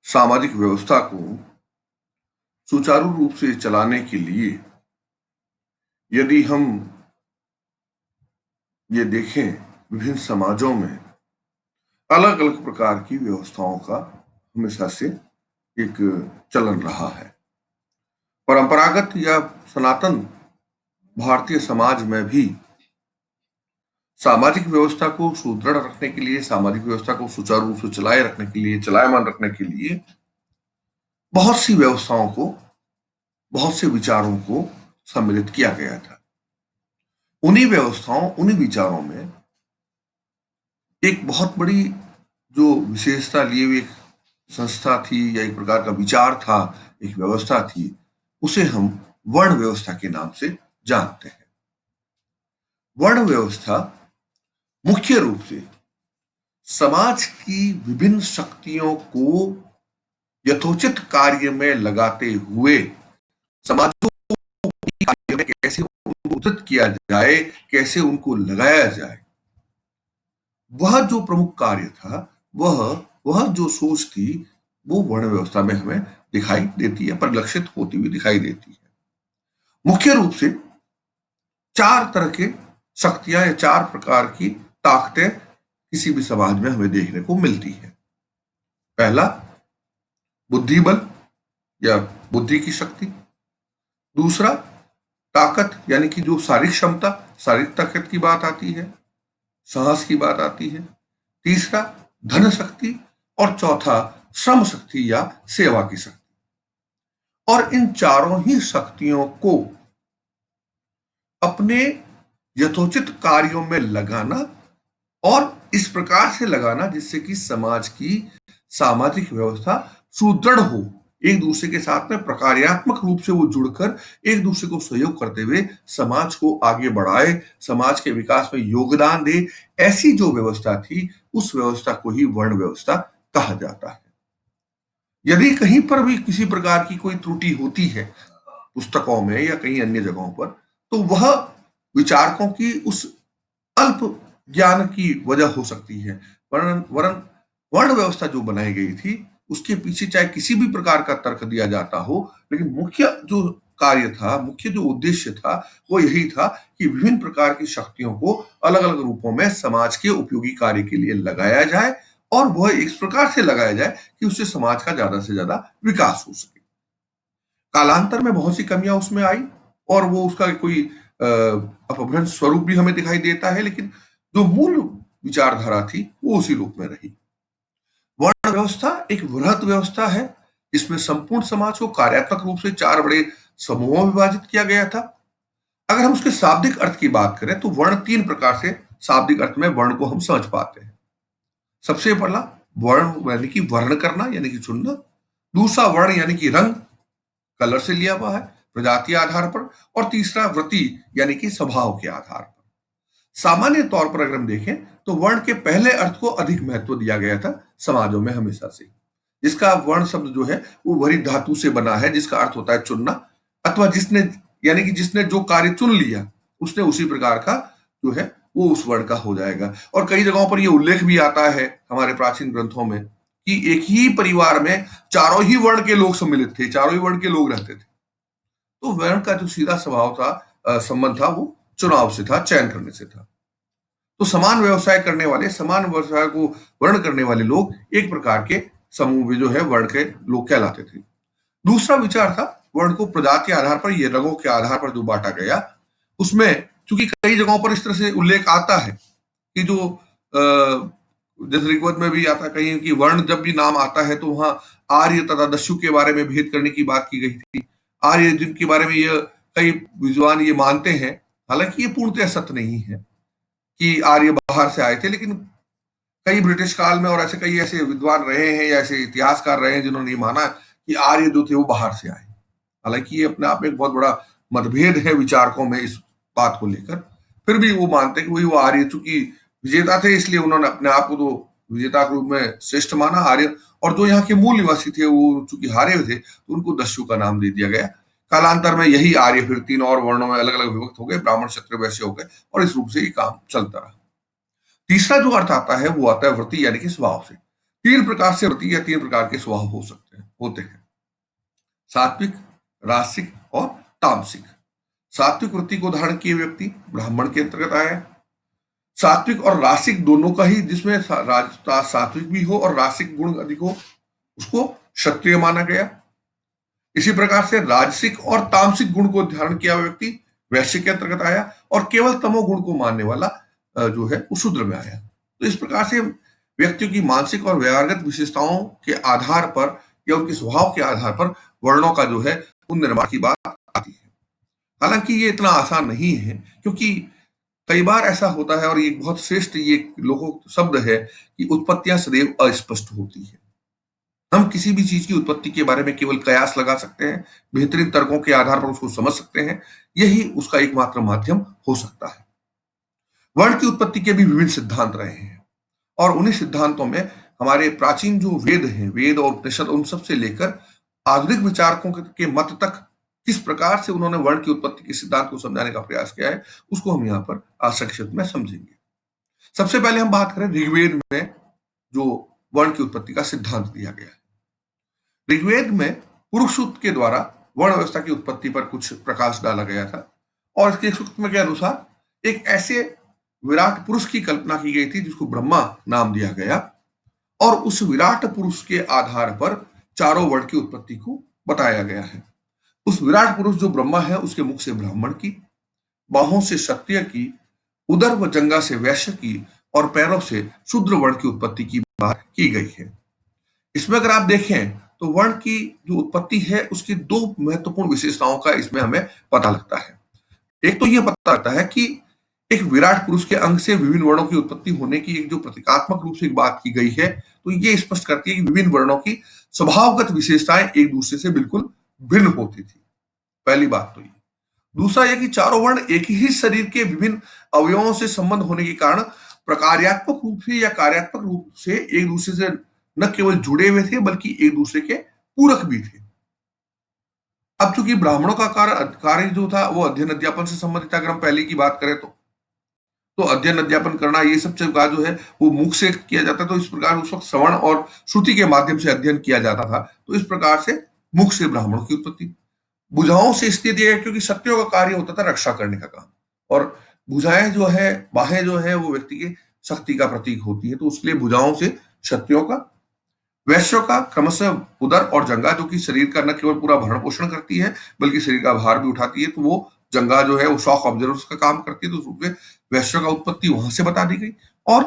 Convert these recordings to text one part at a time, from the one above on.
सामाजिक व्यवस्था को सुचारू रूप से चलाने के लिए यदि हम ये देखें, विभिन्न समाजों में अलग अलग प्रकार की व्यवस्थाओं का हमेशा से एक चलन रहा है। परंपरागत या सनातन भारतीय समाज में भी सामाजिक व्यवस्था को सुदृढ़ रखने के लिए, सामाजिक व्यवस्था को सुचारू रूप से चलाए रखने के लिए, चलायमान रखने के लिए बहुत सी व्यवस्थाओं को, बहुत से विचारों को सम्मिलित किया गया था। उन्हीं व्यवस्थाओं, उन्हीं विचारों में एक बहुत बड़ी जो विशेषता लिए हुई एक संस्था थी या एक प्रकार का विचार था, एक व्यवस्था थी, उसे हम वर्ण व्यवस्था के नाम से जानते हैं। वर्ण व्यवस्था मुख्य रूप से समाज की विभिन्न शक्तियों को यथोचित कार्य में लगाते हुए समाजों की कार्य में कैसे उनको उचित किया जाए, कैसे उनको लगाया जाए, वह जो प्रमुख कार्य था, वह जो सोच थी, वो वर्ण व्यवस्था में हमें दिखाई देती है, परिलक्षित होती हुई दिखाई देती है। मुख्य रूप से चार तरह के शक्तियां या चार प्रकार की ताकतें किसी भी समाज में हमें देखने को मिलती है। पहला, बुद्धि बल या बुद्धि की शक्ति। दूसरा, ताकत यानी कि जो शारीरिक क्षमता, शारीरिक ताकत की बात आती है, साहस की बात आती है। तीसरा, धन शक्ति। और चौथा, श्रम शक्ति या सेवा की शक्ति। और इन चारों ही शक्तियों को अपने यथोचित कार्यों में लगाना और इस प्रकार से लगाना जिससे कि समाज की सामाजिक व्यवस्था सुदृढ़ हो, एक दूसरे के साथ में प्रकार्यात्मक रूप से वो जुड़कर एक दूसरे को सहयोग करते हुए समाज को आगे बढ़ाए, समाज के विकास में योगदान दे। ऐसी जो व्यवस्था थी, उस व्यवस्था को ही वर्ण व्यवस्था कहा जाता है। यदि कहीं पर भी किसी प्रकार की कोई त्रुटि होती है पुस्तकों में या कहीं अन्य जगहों पर, तो वह विचारकों की उस अल्प ज्ञान की वजह हो सकती है। वरन वरन वर्ण व्यवस्था जो बनाई गई थी, उसके पीछे चाहे किसी भी प्रकार का तर्क दिया जाता हो, लेकिन मुख्य जो कार्य था, मुख्य जो उद्देश्य था, वो यही था कि विभिन्न प्रकार की शक्तियों को अलग अलग रूपों में समाज के उपयोगी कार्य के लिए लगाया जाए और वह इस प्रकार से लगाया जाए कि उससे समाज का ज्यादा से ज्यादा विकास हो सके। कालांतर में बहुत सी कमियां उसमें आई और वो उसका कोई अपभ्रंश स्वरूप भी हमें दिखाई देता है, लेकिन जो मूल विचारधारा थी वो उसी रूप में रही। वर्ण व्यवस्था एक वृहत व्यवस्था है जिसमें संपूर्ण समाज को कार्यात्मक रूप से चार बड़े समूहों में विभाजित किया गया था। अगर हम उसके शाब्दिक अर्थ की बात करें तो वर्ण तीन प्रकार से शाब्दिक अर्थ में वर्ण को हम समझ पाते हैं। सबसे पहला, वर्ण यानी कि वर्ण करना यानी कि चुनना। दूसरा, वर्ण यानी कि रंग, कलर से लिया हुआ है, प्रजाति आधार पर। और तीसरा, वृत्ति यानी कि स्वभाव के आधार पर। सामान्य तौर पर अगर हम देखें तो वर्ण के पहले अर्थ को अधिक महत्व दिया गया था समाजों में हमेशा से। जिसका वर्ण शब्द जो है वो वही धातु से बना है जिसका अर्थ होता है चुनना, अथवा जिसने यानी कि जिसने जो कार्य चुन लिया उसने उसी प्रकार का जो है वो उस वर्ण का हो जाएगा। और कई जगहों पर यह उल्लेख भी आता है हमारे प्राचीन ग्रंथों में कि एक ही परिवार में चारों ही वर्ण के लोग सम्मिलित थे, चारों ही वर्ण के लोग रहते थे। तो वर्ण का जो सीधा स्वभाव था, संबंध था, वो चुनाव से था, चयन करने से था। तो समान व्यवसाय करने वाले, समान व्यवसाय को वर्ण करने वाले लोग एक प्रकार के समूह में जो है वर्ण के लोग कहलाते थे। दूसरा विचार था वर्ण को प्रजाति के आधार पर, ये रंगों के आधार पर जो बांटा गया। उसमें चूंकि कई जगहों पर इस तरह से उल्लेख आता है कि जो जैसे ऋग्वेद में भी आता कहीं कि वर्ण जब भी नाम आता है तो वहां आर्य तथा दस्यु के बारे में भेद करने की बात की गई थी। आर्य जिनके बारे में ये कई विद्वान ये मानते हैं, हालांकि ये पूर्णतः सत्य नहीं है कि आर्य बाहर से आए थे, लेकिन कई ब्रिटिश काल में और ऐसे कई ऐसे विद्वान रहे हैं या ऐसे इतिहासकार रहे हैं जिन्होंने ये माना कि आर्य जो थे वो बाहर से आए। हालांकि ये अपने आप में एक बहुत बड़ा मतभेद है विचारकों में इस बात को लेकर। फिर भी वो मानते हैं कि वही वो आर्य, चूंकि विजेता थे इसलिए उन्होंने अपने आप को तो विजेता के रूप में श्रेष्ठ माना आर्य, और जो यहाँ के मूल निवासी थे वो चूंकि हारे हुए थे तो उनको दस्यु का नाम दे दिया गया। कालांतर में यही आर्य फिर तीन और वर्णों में अलग अलग विभक्त हो गए, ब्राह्मण, क्षत्रिय, वैश्य हो गए, और इस रूप से ये काम चलता रहा। तीसरा जो अर्थ आता है वो आता है वृत्ति यानी कि स्वभाव से। तीन प्रकार से वृत्ति या तीन प्रकार के स्वभाव हो सकते हैं होते हैं: सात्विक, रासिक और तामसिक। सात्विक वृत्ति को धारण किए व्यक्ति ब्राह्मण के अंतर्गत आया। सात्विक और रासिक दोनों का ही, जिसमें सात्विक भी हो और रासिक गुण अधिक हो, उसको क्षत्रिय माना गया। इसी प्रकार से राजसिक और तामसिक गुण को धारण किया हुआ व्यक्ति वैश्य के अंतर्गत आया, और केवल तमोगुण को मानने वाला जो है वो शूद्र में आया। तो इस प्रकार से व्यक्तियों की मानसिक और व्यवहारगत विशेषताओं के आधार पर या उनके स्वभाव के आधार पर वर्णों का जो है उन निर्माण की बात आती है। हालांकि ये इतना आसान नहीं है, क्योंकि कई बार ऐसा होता है, और ये बहुत श्रेष्ठ ये लोगों शब्द है कि उत्पत्तियां सदैव अस्पष्ट होती है। हम किसी भी चीज की उत्पत्ति के बारे में केवल कयास लगा सकते हैं, बेहतरीन तर्कों के आधार पर उसको समझ सकते हैं। यही उसका एकमात्र माध्यम हो सकता है। वर्ण की उत्पत्ति के भी विभिन्न सिद्धांत रहे हैं, और उन्हीं सिद्धांतों में हमारे प्राचीन जो वेद हैं, वेद और उपनिषद, उन सब से लेकर आधुनिक विचारकों के मत तक किस प्रकार से उन्होंने वर्ण की उत्पत्ति के सिद्धांत को समझाने का प्रयास किया है, उसको हम यहाँ पर संक्षिप्त में समझेंगे। सबसे पहले हम बात करें ऋग्वेद में जो वर्ण की उत्पत्ति का सिद्धांत दिया गया है। ऋग्वेद में पुरुष सूक्त के द्वारा वर्ण व्यवस्था की उत्पत्ति पर कुछ प्रकाश डाला गया था, और इसके सूक्त के अनुसार एक ऐसे विराट पुरुष की कल्पना की गई थी जिसको ब्रह्मा नाम दिया गया, और उस विराट पुरुष के आधार पर चारों वर्ण की उत्पत्ति को बताया गया है। उस विराट पुरुष जो ब्रह्मा है, उसके मुख से ब्राह्मण की, बाहों से क्षत्रिय की, उदर व जंगा से वैश्य की, और पैरों से शूद्र वर्ण की उत्पत्ति की बात की गई है। इसमें अगर आप देखें तो वर्ण की जो उत्पत्ति है उसकी दो महत्वपूर्ण विशेषताओं का इसमें हमें पता लगता है। एक तो यह पता लगता है कि एक विराट पुरुष के अंग से विभिन्न वर्णों की उत्पत्ति होने की एक जो प्रतीकात्मक रूप से एक बात की गई है, तो ये स्पष्ट करती है कि विभिन्न वर्णों की स्वभावगत विशेषताएं एक दूसरे से बिल्कुल भिन्न होती थी। पहली बात तो ये। दूसरा यह कि चारों वर्ण एक ही शरीर के विभिन्न अवयवों से संबंध होने के कारण प्रकार्यात्मक रूप से या कार्यात्मक रूप से एक दूसरे से न केवल जुड़े हुए थे, बल्कि एक दूसरे के पूरक भी थे। अब चूंकि ब्राह्मणों का कार्य जो था वो अध्ययन अध्यापन से संबंधित था, अगर हम पहले की बात करें तो अध्ययन अध्यापन करना ये सब का जो है वो मुख से किया जाता, तो इस प्रकार उस वक्त श्रवण और श्रुति के माध्यम से अध्ययन किया जाता था। तो इस प्रकार से मुख से ब्राह्मणों की उत्पत्ति। भुजाओं से इसलिए दिया गया क्योंकि क्षत्रियों का कार्य होता था रक्षा करने का काम, और भुजाएं जो है, बाहें जो है, वो व्यक्ति की शक्ति का प्रतीक होती है, तो उसके लिए भुजाओं से क्षत्रियों का। वैश्यों का क्रमशः उदर और जंगा, जो कि शरीर का न केवल पूरा भरण पोषण करती है बल्कि शरीर का भार भी उठाती है, तो वो जंगा जो है वो शॉक ऑब्जर्वर्स का काम करती है, तो उस रूप में वैश्यों का उत्पत्ति वहां से बता दी गई। और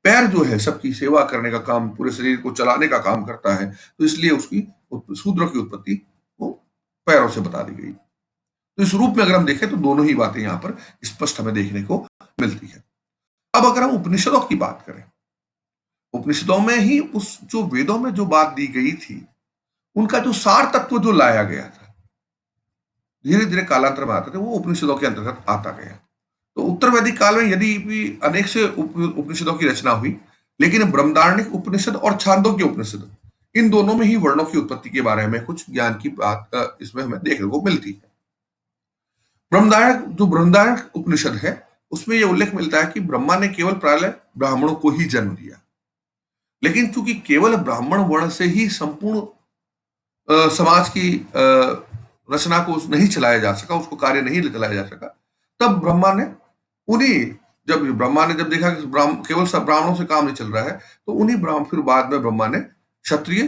पैर जो है सबकी सेवा करने का काम, पूरे शरीर को चलाने का काम करता है, तो इसलिए उसकी शूद्रों की उत्पत्ति वो पैरों से बता दी गई। तो इस रूप में अगर हम देखें तो दोनों ही बातें यहाँ पर स्पष्ट हमें देखने को मिलती है। अब अगर हम उपनिषदों की बात करें, उपनिषदों में ही उस जो वेदों में जो बात दी गई थी, उनका जो सार तत्व जो लाया गया था, धीरे धीरे कालांतर में आते थे, वो उपनिषदों के अंतर्गत आता गया। तो उत्तर वैदिक काल में यदि भी अनेक से उपनिषदों की रचना हुई, लेकिन ब्रह्मदारण्यक उपनिषद और छांदोग्य उपनिषद, इन दोनों में ही वर्णों की उत्पत्ति के बारे में कुछ ज्ञान की बात इसमें हमें देखने को मिलती है। ब्रह्मदारण्यक उपनिषद है, उसमें यह उल्लेख मिलता है कि ब्रह्मा ने केवल प्रायः ब्राह्मणों को ही जन्म दिया, लेकिन चूंकि केवल ब्राह्मण वर्ण से ही संपूर्ण समाज की रचना को नहीं चलाया जा सका, उसको कार्य नहीं चलाया जा सका, तब ब्रह्मा ने उन्हीं ब्रह्मा ने जब देखा कि केवल सब ब्राह्मणों से काम नहीं चल रहा है, तो उन्हीं ब्राह्मण फिर बाद में ब्रह्मा ने क्षत्रिय,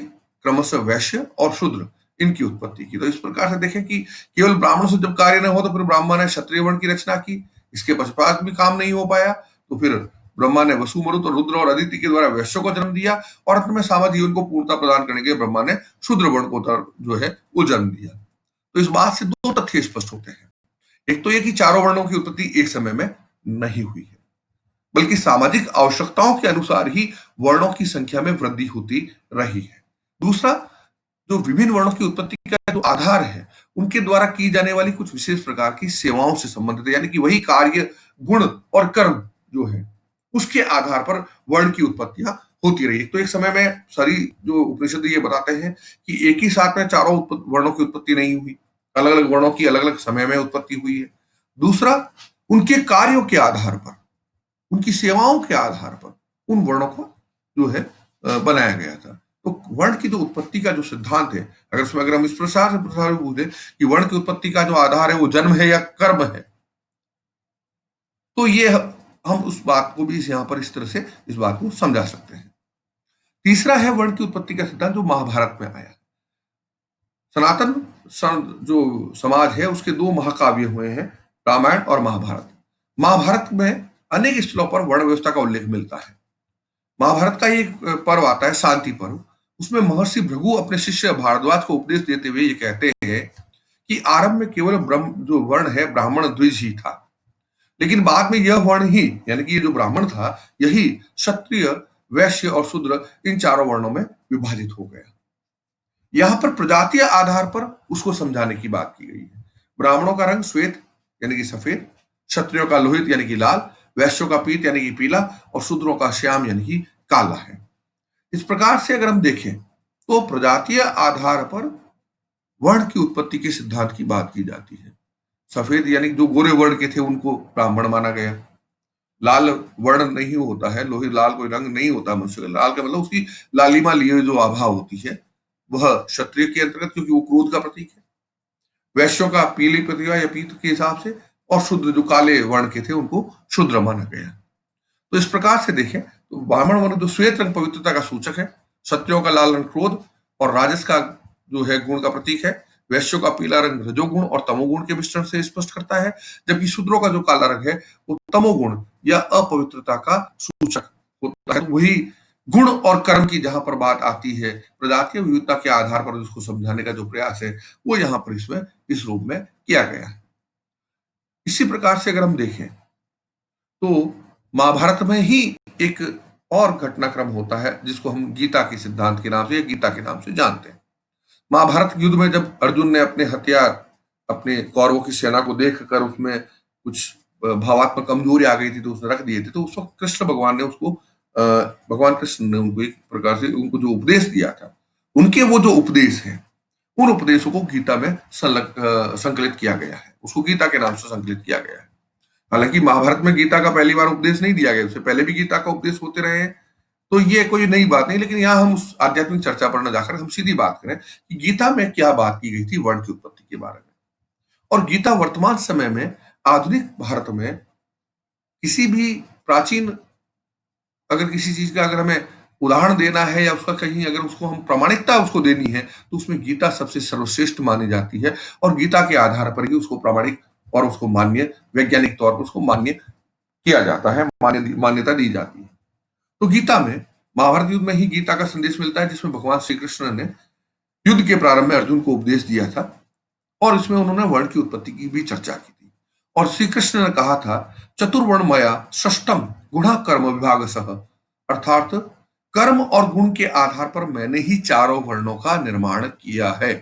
क्रमशः वैश्य और शूद्र इनकी उत्पत्ति की। तो इस प्रकार से देखें कि केवल ब्राह्मणों से जब कार्य न हो तो फिर ब्रह्मा ने क्षत्रिय वर्ण की रचना की, इसके पश्चात भी काम नहीं हो पाया, तो फिर ब्रह्मा ने वसु, मरुत और रुद्र और अदिति के द्वारा वैश्यों को जन्म दिया, और अंत में सामाजिक जीवन को पूर्णता प्रदान करने के लिए ब्रह्मा ने शूद्र वर्ण को जो है वो जन्म दिया। तो इस बात से दो तथ्य स्पष्ट होते हैं। एक तो ये कि चारों वर्णों की उत्पत्ति एक समय में नहीं हुई है, बल्कि सामाजिक आवश्यकताओं के अनुसार ही वर्णों की संख्या में वृद्धि होती रही है। दूसरा, जो विभिन्न वर्णों की उत्पत्ति का जो आधार है, उनके द्वारा की जाने वाली कुछ विशेष प्रकार की सेवाओं से संबंधित है, यानी कि वही कार्य, गुण और कर्म जो है उसके आधार पर वर्ण की उत्पत्तियां होती रही। तो एक समय में सारी जो उपनिषद ये बताते हैं कि एक ही साथ में चारों वर्णों की उत्पत्ति नहीं हुई, अलग अलग वर्णों की अलग अलग समय में उत्पत्ति हुई है। दूसरा, उनके कार्यों के आधार पर, उनकी सेवाओं के आधार पर उन वर्णों को जो है बनाया गया था। तो वर्ण की जो उत्पत्ति का जो सिद्धांत है, अगर हम इस प्रसार से प्रसार में पूछे कि वर्ण की उत्पत्ति का जो आधार है वो जन्म है या कर्म है, तो ये हम उस बात को भी यहाँ पर इस तरह से इस बात को समझा सकते हैं। तीसरा है वर्ण की उत्पत्ति का सिद्धांत जो महाभारत में आया। सनातन जो समाज है उसके दो महाकाव्य हुए हैं, रामायण और महाभारत। महाभारत में अनेक स्थलों पर वर्ण व्यवस्था का उल्लेख मिलता है। महाभारत का एक पर्व आता है शांति पर्व। उसमें महर्षि भृगु अपने शिष्य भारद्वाज को उपदेश देते हुए ये कहते हैं कि आरंभ में केवल ब्रह्म जो वर्ण है ब्राह्मण द्विज ही था, लेकिन बाद में यह वर्ण ही यानी कि ये जो ब्राह्मण था यही क्षत्रिय, वैश्य और शूद्र इन चारों वर्णों में विभाजित हो गया। यहां पर प्रजातीय आधार पर उसको समझाने की बात की गई है। ब्राह्मणों का रंग श्वेत यानी कि सफेद, क्षत्रियों का लोहित यानी कि लाल, वैश्यों का पीत यानी कि पीला और शूद्रों का श्याम यानी कि काला है। इस प्रकार से अगर हम देखें तो प्रजातीय आधार पर वर्ण की उत्पत्ति के सिद्धांत की बात की जाती है। सफेद यानी जो गोरे वर्ण के थे उनको ब्राह्मण माना गया। लाल वर्ण नहीं होता है, लोहित लाल कोई रंग नहीं होता मनुष्य का। लाल का मतलब उसकी लालिमा लिए जो आभा होती है वह क्षत्रिय के अंतर्गत, क्योंकि वो क्रोध का प्रतीक है। वैश्यों का पीली प्रतिभा या पीत के हिसाब से, और शूद्र जो काले वर्ण के थे उनको शूद्र माना गया। तो इस प्रकार से देखें तो ब्राह्मण वर्ण जो श्वेत रंग पवित्रता का सूचक है, क्षत्रियों का लाल रंग क्रोध और राजस का जो है गुण का प्रतीक है, वैश्यों का पीला रंग रजोगुण और तमोगुण के मिश्रण से स्पष्ट करता है, जबकि शूद्रों का जो काला रंग है वो तमोगुण या अपवित्रता का सूचक होता है। तो वही गुण और कर्म की जहां पर बात आती है, प्रजातीय विविधता के आधार पर उसको समझाने का जो प्रयास है वो यहाँ पर इसमें इस रूप में किया गया है। इसी प्रकार से अगर हम देखें तो महाभारत में ही एक और घटनाक्रम होता है जिसको हम गीता के सिद्धांत के नाम से या गीता के नाम से जानते हैं। महाभारत युद्ध में जब अर्जुन ने अपने हथियार अपने कौरवों की सेना को देखकर उसमें कुछ भावात्मक कमजोरी आ गई थी तो उसने रख दिए थे, तो उस वक्त कृष्ण भगवान ने उसको भगवान कृष्ण ने उनको एक प्रकार से उनको जो उपदेश दिया था, उनके वो जो उपदेश है उन उपदेशों को गीता में संकलित किया गया है। उसको गीता के नाम से संकलित किया गया है। हालांकि महाभारत में गीता का पहली बार उपदेश नहीं दिया गया, उससे पहले भी गीता का उपदेश होते रहे हैं, तो ये कोई नई बात नहीं। लेकिन यहाँ हम उस आध्यात्मिक चर्चा पर न जाकर हम सीधी बात करें कि गीता में क्या बात की गई थी वर्ण की उत्पत्ति के बारे में। और गीता वर्तमान समय में आधुनिक भारत में किसी भी प्राचीन अगर किसी चीज का अगर हमें उदाहरण देना है या उसका कहीं अगर उसको हम प्रामाणिकता उसको देनी है तो उसमें गीता सबसे सर्वश्रेष्ठ मानी जाती है, और गीता के आधार पर ही उसको प्रामाणिक और उसको मान्य वैज्ञानिक तौर पर उसको मान्य किया जाता है, मान्यता दी जाती है। तो गीता में महाभारत युद्ध में ही गीता का संदेश मिलता है जिसमें भगवान श्री कृष्ण ने युद्ध के प्रारंभ में अर्जुन को उपदेश दिया था, और इसमें उन्होंने वर्ण की उत्पत्ति की भी चर्चा की थी। और श्री कृष्ण ने कहा था चतुर्वर्णमया षष्टम गुण कर्म विभाग सह, अर्थात कर्म और गुण के आधार पर मैंने ही चारों वर्णों का निर्माण किया है।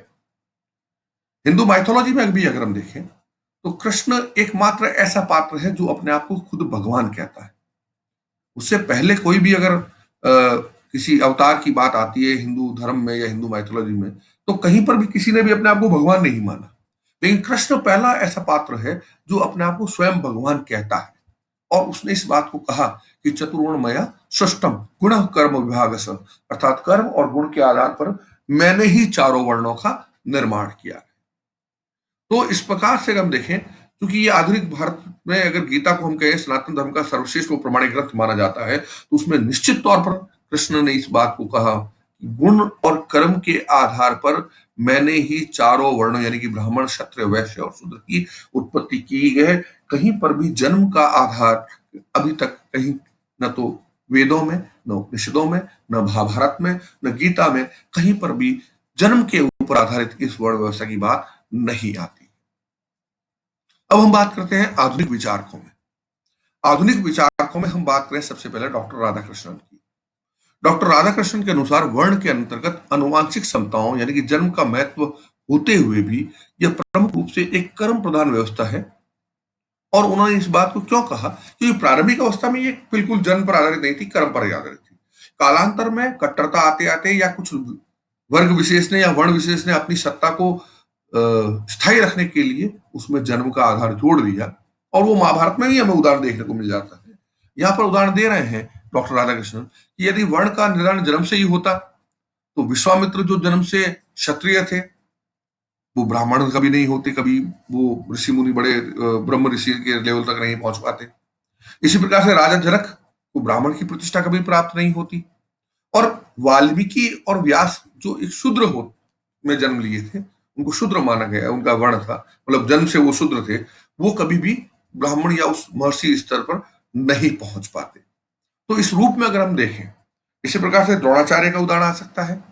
हिंदू माइथोलॉजी में भी अगर हम देखें तो कृष्ण एकमात्र ऐसा पात्र है जो अपने आप को खुद भगवान कहता है। उससे पहले कोई भी अगर किसी अवतार की बात आती है हिंदू धर्म में या हिंदू माइथोलॉजी में, तो कहीं पर भी किसी ने भी अपने आप को भगवान नहीं माना। लेकिन कृष्ण पहला ऐसा पात्र है जो अपने आप को स्वयं भगवान कहता है, और उसने इस बात को कहा कि चतुर्वर्णमया सृष्टम गुण कर्म विभाग, अर्थात कर्म और गुण के आधार पर मैंने ही चारों वर्णों का निर्माण किया। तो इस प्रकार से हम देखें, क्योंकि ये आधुनिक भारत में अगर गीता को हम कहें सनातन धर्म का सर्वश्रेष्ठ व प्रमाणिक ग्रंथ माना जाता है, तो उसमें निश्चित तौर पर कृष्ण ने इस बात को कहा कि गुण और कर्म के आधार पर मैंने ही चारों वर्णों यानी कि ब्राह्मण, क्षत्रिय, वैश्य और शूद्र की उत्पत्ति की है। कहीं पर भी जन्म का आधार अभी तक कहीं न तो वेदों में, न उपनिषदों में, न महाभारत में, न गीता में कहीं पर भी जन्म के ऊपर आधारित इस वर्ण व्यवस्था की बात नहीं आती। अब हम बात करते हैं आधुनिक विचारकों में। आधुनिक विचारकों में हम बात करें सबसे पहले डॉक्टर राधाकृष्णन की। डॉक्टर राधाकृष्णन के अनुसार वर्ण के अंतर्गत अनुवांशिक क्षमताओं यानी कि जन्म का महत्व होते हुए भी यह प्रमुख रूप से एक कर्म प्रधान व्यवस्था है। और उन्होंने इस बात को क्यों कहा, क्योंकि प्रारंभिक अवस्था में ये बिल्कुल जन्म पर आधारित नहीं थी, कर्म पर आधारित थी। कालांतर में कट्टरता आते आते या कुछ वर्ग विशेष ने या वर्ण विशेष ने अपनी सत्ता को स्थायी रखने के लिए उसमें जन्म का आधार जोड़ दिया, और वो महाभारत में भी हमें उदाहरण देखने को मिल जाता है। यहाँ पर उदाहरण दे रहे हैं डॉक्टर राधाकृष्णन, कि यदि वर्ण का निर्धारण जन्म से ही होता तो विश्वामित्र जो जन्म से क्षत्रिय थे वो ब्राह्मण कभी नहीं होते, कभी वो ऋषि मुनि बड़े ब्रह्म ऋषि के लेवल तक नहीं पहुंच पाते। इसी प्रकार से राजा जनक को ब्राह्मण की प्रतिष्ठा कभी प्राप्त नहीं होती। और वाल्मीकि और व्यास जो एक शूद्र हो में जन्म लिए थे, उनको शूद्र माना गया, उनका वर्ण था, मतलब जन्म से वो शूद्र थे, वो कभी भी ब्राह्मण या उस महर्षि स्तर पर नहीं पहुंच पाते। तो इस रूप में अगर हम देखें, इसी प्रकार से द्रोणाचार्य का उदाहरण आ सकता है,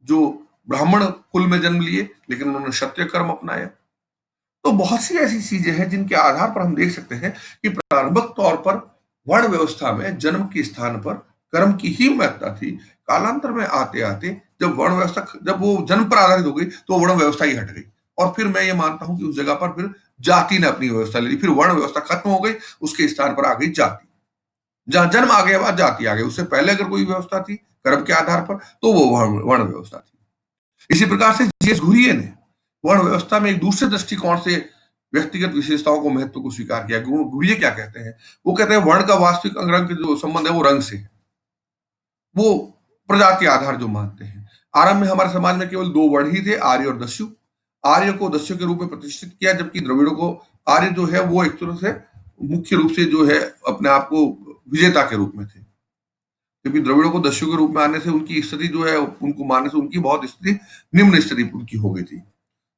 जो ब्राह्मण कुल में जन्म लिए लेकिन उन्होंने क्षत्रिय कर्म अपनाया। तो बहुत सी ऐसी चीजें हैं जिनके आधार पर हम देख सकते हैं कि प्रारंभिक तौर पर वर्ण व्यवस्था में जन्म के स्थान पर कर्म की ही महत्ता थी। कालांतर में आते आते जब वर्ण व्यवस्था, जब वो जन्म पर आधारित हो गई तो वर्ण व्यवस्था ही हट गई, और फिर मैं ये मानता हूं कि उस जगह पर फिर जाति ने अपनी व्यवस्था ले ली, फिर वर्ण व्यवस्था खत्म हो गई, उसके स्थान पर आ गई जाति। जहां जन्म आ गया बाद जाति आ गई, उससे पहले अगर कोई व्यवस्था थी कर्म के आधार पर तो वो वर्ण वर्ण व्यवस्था थी। इसी प्रकार से जीएस घुरिये ने वर्ण व्यवस्था में एक दूसरे दृष्टिकोण से व्यक्तिगत विशेषताओं को महत्व को स्वीकार किया। घुरिये क्या कहते हैं, वो कहते हैं वर्ण का वास्तविक अंग जो संबंध है वो रंग से है, वो प्रजाति आधार जो मानते हैं। आरंभ में हमारे समाज में केवल दो वर्ण ही थे, आर्य और दस्यु। आर्य को दस्यु के रूप में प्रतिष्ठित किया, जबकि द्रविड़ों को आर्य जो है वो एक तरह से मुख्य रूप से जो है अपने आप को विजेता के रूप में थे, क्योंकि द्रविड़ों को दस्यु के रूप में आने से उनकी स्थिति जो है, उनको मानने से उनकी बहुत स्थिति निम्न स्थिति उनकी हो गई थी।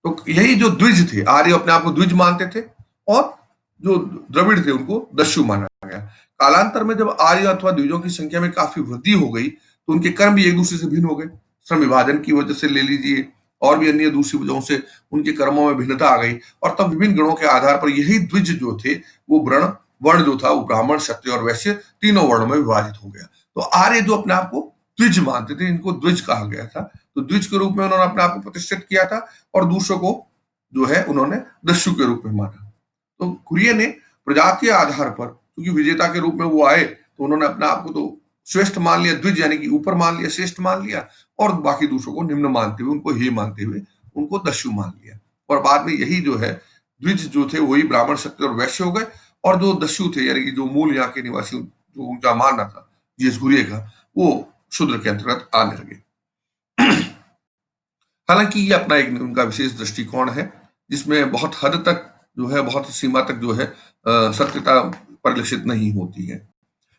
तो यही जो द्विज थे, आर्य अपने आप को द्विज मानते थे और जो द्रविड़ थे उनको दस्यु माना गया। कालांतर में जब आर्य अथवा द्विजों की संख्या में काफी वृद्धि हो गई तो उनके कर्म भी एक दूसरे से भिन्न हो गए। श्रम विभाजन की वजह से ले लीजिए, और भी अन्य दूसरी वजहों से उनके कर्मों में भिन्नता आ गई, और तब विभिन्न गणों के आधार पर यही द्विज जो थे वो वर्ण वर्ण जो था वो ब्राह्मण, क्षत्रिय और वैश्य तीनों वर्णों में विभाजित हो गया। तो आर्य जो अपने आप को द्विज मानते थे, इनको द्विज कहा गया था। तो द्विज के रूप में उन्होंने अपने आप को प्रतिष्ठित किया था, और दूसरों को जो है उन्होंने दस्यु के रूप में माना। तो घुरिये ने प्रजातीय आधार पर, क्योंकि विजेता के रूप में वो आए, तो उन्होंने अपने आप को तो श्रेष्ठ मान लिया, द्विज यानी कि ऊपर मान लिया, श्रेष्ठ मान लिया, और बाकी दूसरों को निम्न मानते हुए, उनको हे मानते हुए उनको दस्यु मान लिया। और बाद में यही जो है द्विज जो थे वही ब्राह्मण, क्षत्रिय और वैश्य हो गए, और जो दस्यु थे यानी कि जो मूल यहाँ के निवासी जो उनका मानना था जीएस घुरिये का, वो शूद्र के अंतर्गत आने लगे। हालांकि ये अपना एक उनका विशेष दृष्टिकोण है, जिसमें बहुत हद तक जो है, बहुत सीमा तक जो है सत्यता परिलक्षित नहीं होती है।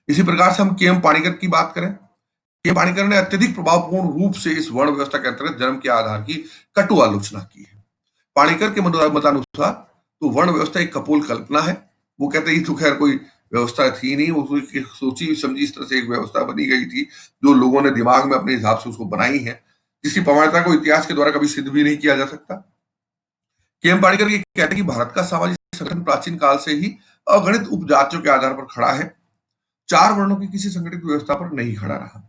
इसी प्रकार से हम के एम पाणिकर की बात करें, के एम पाणिकर ने अत्यधिक प्रभावपूर्ण रूप से इस वर्ण व्यवस्था के अंतर्गत जन्म के आधार की कटु आलोचना की है। पाणिकर के मतानुसार तो वर्ण व्यवस्था एक कपोल कल्पना है। वो कहते ही तो खैर कोई व्यवस्था थी नहीं, वो सोची समझी इस तरह से एक व्यवस्था बनी गई थी जो लोगों ने दिमाग में अपने हिसाब से उसको बनाई है, जिसकी प्रमाणिकता को इतिहास के द्वारा कभी सिद्ध भी नहीं किया जा सकता। के एम पाणिकर ये कहते हैं कि भारत का सामाजिक संगठन प्राचीन काल से ही अगणित उपजातियों के आधार पर खड़ा है, चार वर्णों की किसी संगठित व्यवस्था पर नहीं खड़ा रहा।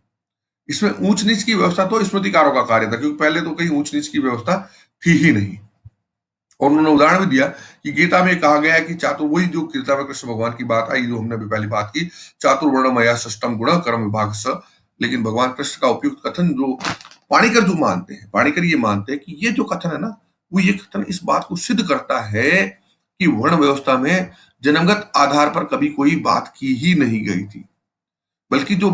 इसमें ऊंच नीच की व्यवस्था तो स्मृतिकारों का कार्य था, क्योंकि पहले तो कहीं ऊंच नीच की व्यवस्था थी ही नहीं। और उन्होंने उदाहरण भी दिया कि गीता में कहा गया है कि चातुर, वही जो गीता में कृष्ण भगवान की बात आई जो हमने अभी पहली बात की, चातुर्वर्ण मया षष्टम गुण कर्म विभाग स। लेकिन भगवान कृष्ण का उपयुक्त कथन जो पाणिकर जो मानते हैं, पाणिकर ये मानते हैं कि ये जो कथन है ना, वो ये कथन इस बात को सिद्ध करता है कि वर्ण व्यवस्था में जन्मगत आधार पर कभी कोई बात की ही नहीं गई थी, बल्कि जो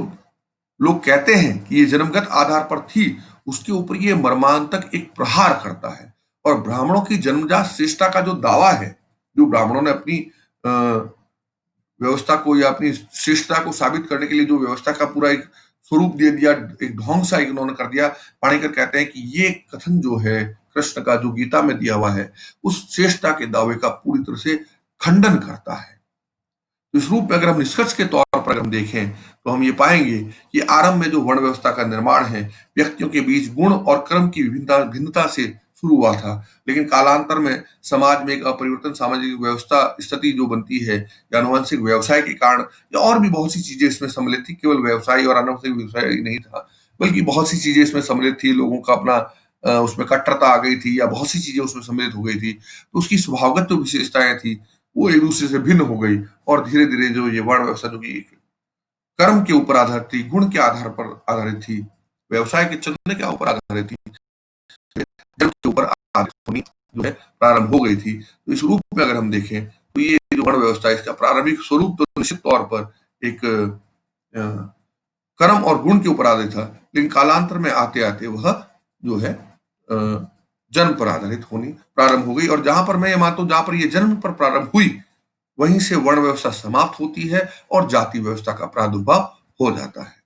लोग कहते हैं कि ये जन्मगत आधार पर थी, उसके ऊपर ये मर्मांतक एक प्रहार करता है। और ब्राह्मणों की जन्मजात श्रेष्ठता का जो दावा है, जो ब्राह्मणों ने अपनी व्यवस्था को या अपनी श्रेष्ठता को साबित करने के लिए जो व्यवस्था का पूरा एक स्वरूप दे दिया, एक ढोंग सा एक उन्होंने कर दिया, पाणिकर कहते हैं कि ये कथन जो है कृष्ण का जो गीता में दिया हुआ है, उस श्रेष्ठता के दावे का पूरी तरह से खंडन करता है। इस रूप में अगर हम निष्कर्ष के तौर पर हम देखें तो हम ये पाएंगे कि आरंभ में जो वर्ण व्यवस्था का निर्माण है, व्यक्तियों के बीच गुण और कर्म की भिन्नता से शुरू हुआ था, लेकिन कालांतर में समाज में एक अपरिवर्तन सामाजिक व्यवस्था स्थिति जो बनती है, या आनुवंशिक व्यवसाय के कारण, या और भी बहुत सी चीजें इसमें सम्मिलित थी, केवल व्यवसाय और आनुवंशिक व्यवसाय ही नहीं था, बल्कि बहुत सी चीजें इसमें सम्मिलित थी, लोगों का अपना उसमें कट्टरता आ गई थी, या बहुत सी चीजें उसमें सम्मिलित हो गई थी, तो उसकी स्वभावगत जो विशेषताएं थी वो एक दूसरे से भिन्न हो गई, और धीरे धीरे जो ये वर्ण व्यवस्था जो कि कर्म के ऊपर आधारित थी, गुण के आधार पर आधारित थी, व्यवसाय के चलने के ऊपर आधारित थी, जन्म के ऊपर आधारित होनी जो है प्रारंभ हो गई थी। तो इस रूप में अगर हम देखें तो ये जो वर्ण व्यवस्था है, इसका प्रारंभिक स्वरूप तो निश्चित तौर पर एक कर्म और गुण के ऊपर आधारित था, लेकिन कालांतर में आते-आते वह जो है जन्म पर आधारित होनी प्रारंभ हो गई। और जहाँ पर मैं ये मानता हूँ, जहाँ पर ये जन्म पर प्रारंभ हुई, वहीं से वर्ण व्यवस्था समाप्त होती है और जाति व्यवस्था का प्रादुर्भाव हो जाता है।